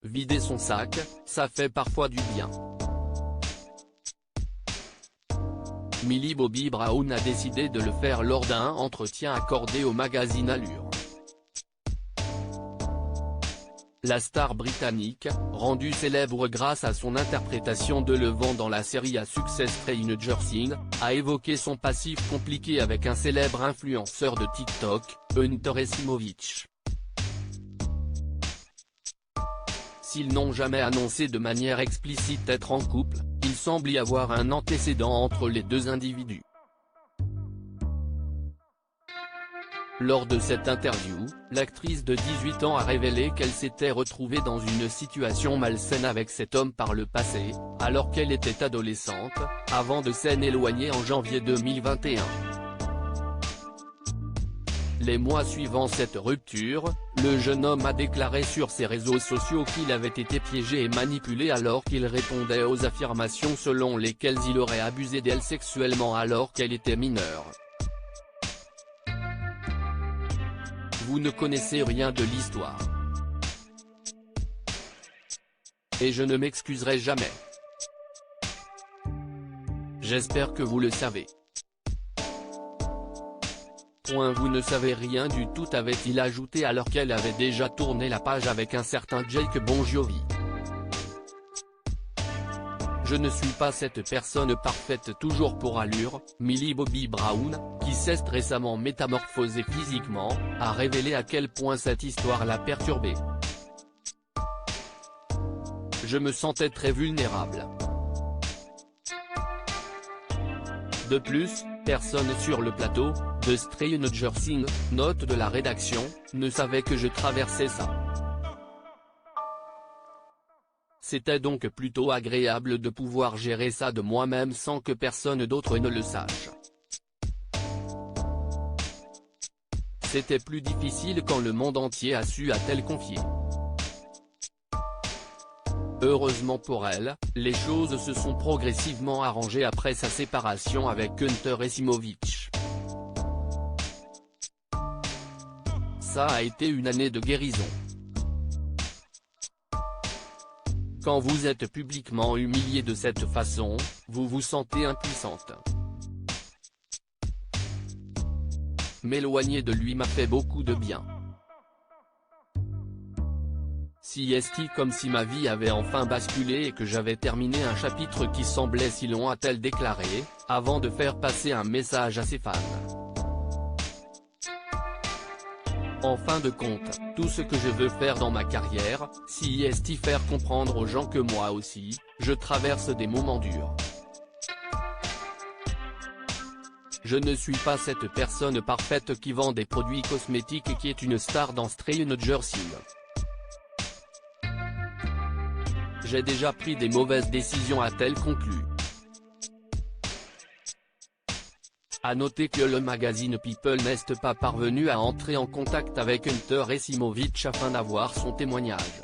Vider son sac, ça fait parfois du bien. Millie Bobby Brown a décidé de le faire lors d'un entretien accordé au magazine Allure. La star britannique, rendue célèbre grâce à son interprétation de Le Vent dans la série à succès Stranger Things, a évoqué son passif compliqué avec un célèbre influenceur de TikTok, Hunter Simovic. S'ils n'ont jamais annoncé de manière explicite être en couple, il semble y avoir un antécédent entre les deux individus. Lors de cette interview, l'actrice de 18 ans a révélé qu'elle s'était retrouvée dans une situation malsaine avec cet homme par le passé, alors qu'elle était adolescente, avant de s'en éloigner en janvier 2021. Les mois suivant cette rupture, le jeune homme a déclaré sur ses réseaux sociaux qu'il avait été piégé et manipulé alors qu'il répondait aux affirmations selon lesquelles il aurait abusé d'elle sexuellement alors qu'elle était mineure. Vous ne connaissez rien de l'histoire. Et je ne m'excuserai jamais. J'espère que vous le savez. Vous ne savez rien du tout, avait-il ajouté alors qu'elle avait déjà tourné la page avec un certain Jake Bon Jovi. Je ne suis pas cette personne parfaite toujours pour Allure. Millie Bobby Brown, qui s'est récemment métamorphosée physiquement, a révélé à quel point cette histoire l'a perturbée. Je me sentais très vulnérable. De plus, personne sur le plateau de Stranger Things, note de la rédaction, ne savait que je traversais ça. C'était donc plutôt agréable de pouvoir gérer ça de moi-même sans que personne d'autre ne le sache. C'était plus difficile quand le monde entier a su, a-t-elle confié. Heureusement pour elle, les choses se sont progressivement arrangées après sa séparation avec Hunter Simovic. Ça a été une année de guérison. Quand vous êtes publiquement humilié de cette façon, vous vous sentez impuissante. M'éloigner de lui m'a fait beaucoup de bien. C'est comme si ma vie avait enfin basculé et que j'avais terminé un chapitre qui semblait si long, a-t-elle déclaré, avant de faire passer un message à ses fans. En fin de compte, tout ce que je veux faire dans ma carrière, c'est faire comprendre aux gens que moi aussi, je traverse des moments durs. Je ne suis pas cette personne parfaite qui vend des produits cosmétiques et qui est une star dans Stranger Things. J'ai déjà pris des mauvaises décisions, a-t-elle conclu. À noter que le magazine People n'est pas parvenu à entrer en contact avec Hunter Simovic afin d'avoir son témoignage.